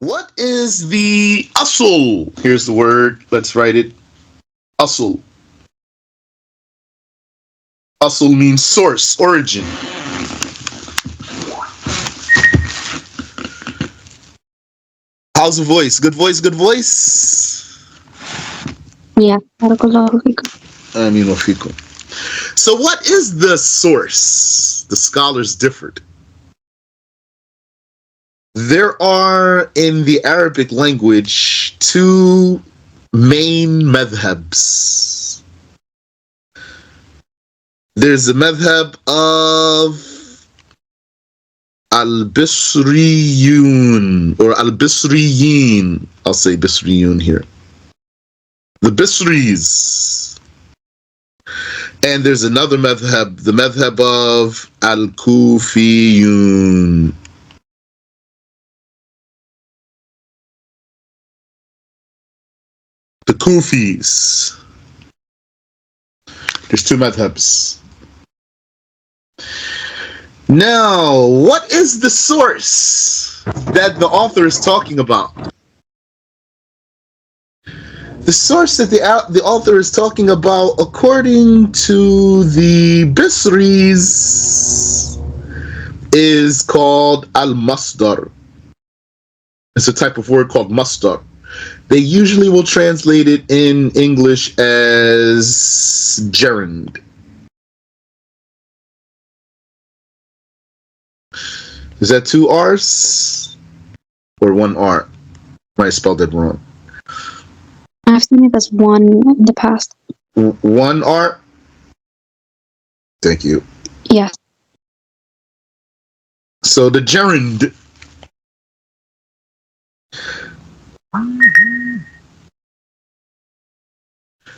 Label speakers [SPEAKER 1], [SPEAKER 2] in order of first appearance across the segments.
[SPEAKER 1] What is the asl? Here's the word. Let's write it. Asl. Asl means source, origin. How's the voice? Good voice, good voice?
[SPEAKER 2] Yeah. Barakallahu fikum.
[SPEAKER 1] Ameen wa fikum. So what is the source? The scholars differed. There are, in the Arabic language, two main madhabs. There's the madhab of Al-Bisriyun or Al-Bisriyin. I'll say Bisriyun here. The Bisris. And there's another madhab, the madhab of Al-Kufiyun. The Kufis. There's two madhabs. Now, what is the source that the author is talking about? The source that the author is talking about, according to the Bisris, is called al-masdar. It's a type of word called masdar. They usually will translate it in English as gerund. Is that two R's or one R? Might have spelled it wrong.
[SPEAKER 2] I've seen it as one in the past.
[SPEAKER 1] One R? Thank you.
[SPEAKER 2] Yes.
[SPEAKER 1] So the gerund.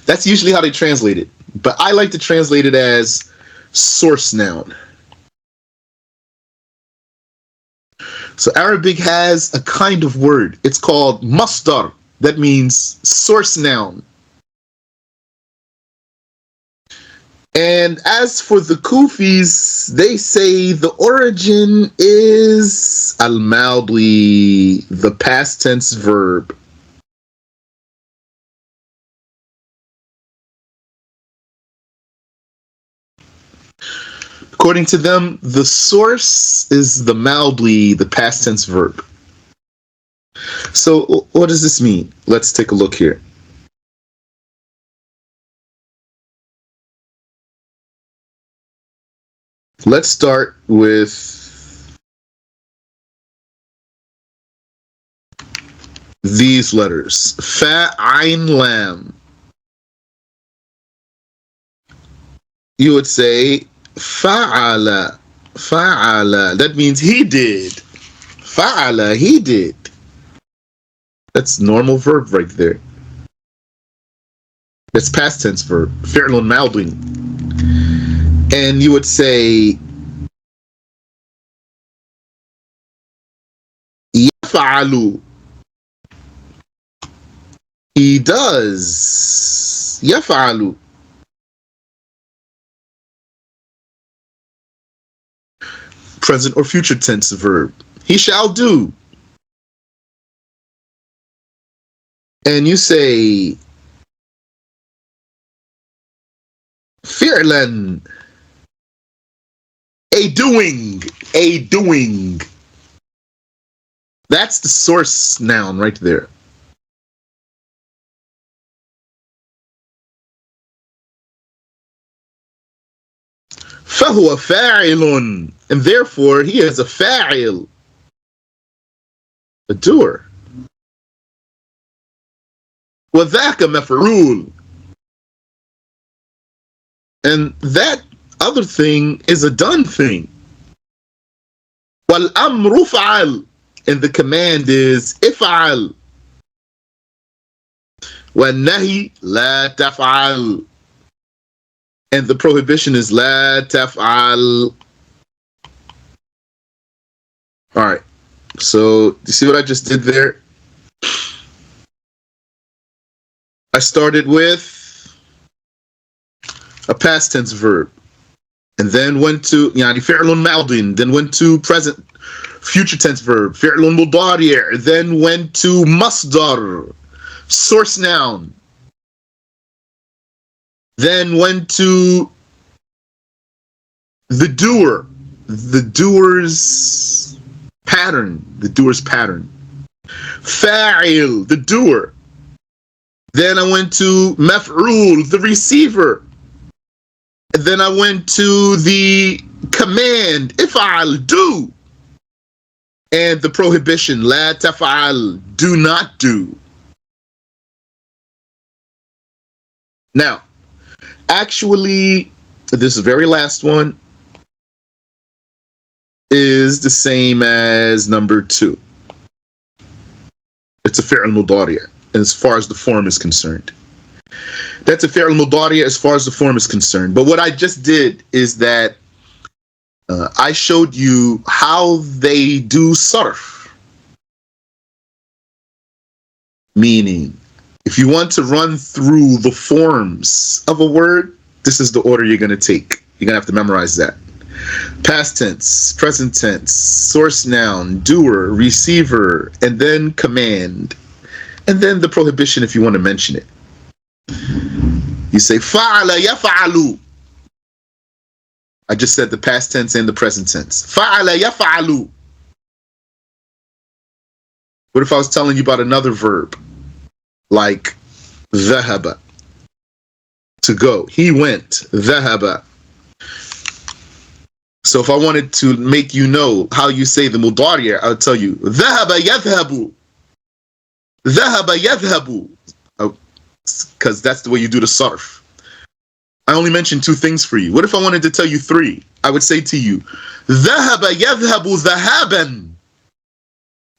[SPEAKER 1] That's usually how they translate it. But I like to translate it as source noun. So Arabic has a kind of word. It's called masdar. That means source noun. And as for the Kufis, they say the origin is al-madi, the past tense verb. According to them, the source is the madi, the past tense verb. So what does this mean? Let's take a look here. Let's start with these letters. Fa, ayn, lam. You would say fa'ala. Fa'ala. That means he did. Fa'ala, he did. That's normal verb right there. That's past tense verb. Fi'lun madin. And you would say yaf'alu. He does. Yaf'alu. Present or future tense verb. He shall do. And you say fi'lan. A doing. A doing. That's the source noun right there. فَهُوَ فَاعِلٌ. And therefore, he is a fa'il. A doer. وَذَاكَ مَفْعُولٌ. And that other thing is a done thing. وَالْأَمْرُ فَعَلٌ. And the command is if'al. وَالنَّهِي لَا تَفْعَلْ. And the prohibition is la taf'al. All right. So, you see what I just did there? I started with a past tense verb, and then went to yani fi'lun madin, then went to present future tense verb, fi'l mudari', then went to masdar, source noun, then went to the doer, the doer's pattern, fa'il, the doer. Then I went to maf'ul, the receiver. And then I went to the command, if'al, do. And the prohibition, la taf'al, do not do. Now, actually, this very last one is the same as number 2. It's a fi'l mudari' as far as the form is concerned. That's a fi'l mudari' as far as the form is concerned. But what I just did is that I showed you how they do sarf. Meaning, if you want to run through the forms of a word, this is the order you're going to take. You're going to have to memorize that. Past tense, present tense, source noun, doer, receiver, and then command. And then the prohibition if you want to mention it. You say, fa'ala yaf'alu. I just said the past tense and the present tense. Fa'ala yaf'alu. What if I was telling you about another verb? Like, dhahaba. To go. He went. Dhahaba. So if I wanted to make you know how you say the mudari', I would tell you, dhahaba yadhhabu. Dhahaba yadhhabu. Because that's the way you do the sarf. I only mentioned 2 things for you. What if I wanted to tell you 3? I would say to you, dhahaba yadhhabu dhahaban.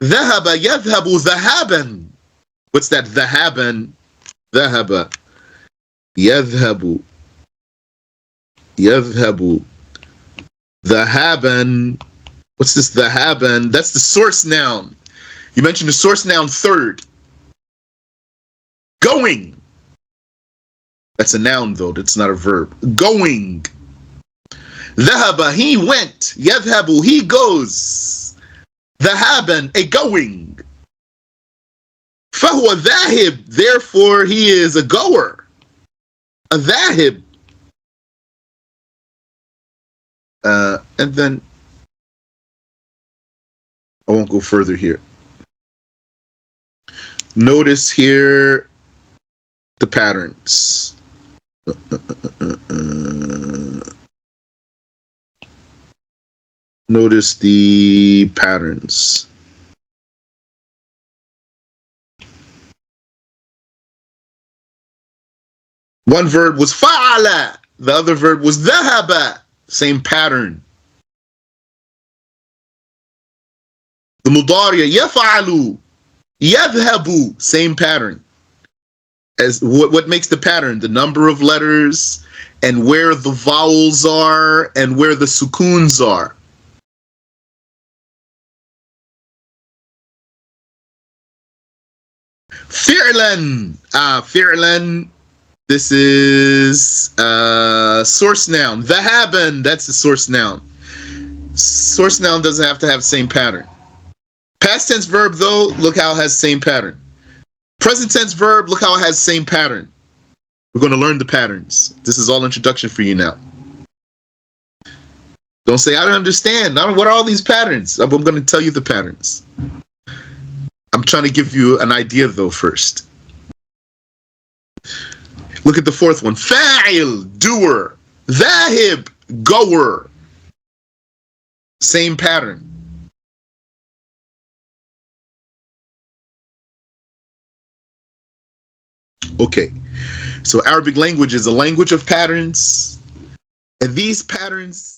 [SPEAKER 1] Dhahaba yadhhabu dhahaban. What's that dhahaban? Dhahaba yadhhabu. Yadhhabu. Dhahaban. What's this dhahaban? That's the source noun. You mentioned the source noun 3rd. Going. That's a noun though, that's not a verb. Going. Dhahaba, he went. Yadhhabu, he goes. Dhahaban, a going. Fahuwa dhahib, therefore he is a goer. A dhahib. And then I won't go further here. Notice here the patterns. Notice the patterns. One verb was fa'ala, the other verb was dhahaba. Same pattern. The mudari' yaf'alu, yadhhabu, same pattern. As what makes the pattern? The number of letters and where the vowels are and where the sukoons are. Fi'lan. Fi'lan. This is source noun. Dhahaban, that's the source noun. Source noun doesn't have to have the same pattern. Past tense verb, though, look how it has the same pattern. Present tense verb, look how it has the same pattern. We're going to learn the patterns. This is all introduction for you now. Don't say, I don't understand. What are all these patterns? I'm going to tell you the patterns. I'm trying to give you an idea, though, first. Look at the 4th one. Fa'il, doer. Dhahib, goer. Same pattern. Okay, so Arabic language is a language of patterns, and these patterns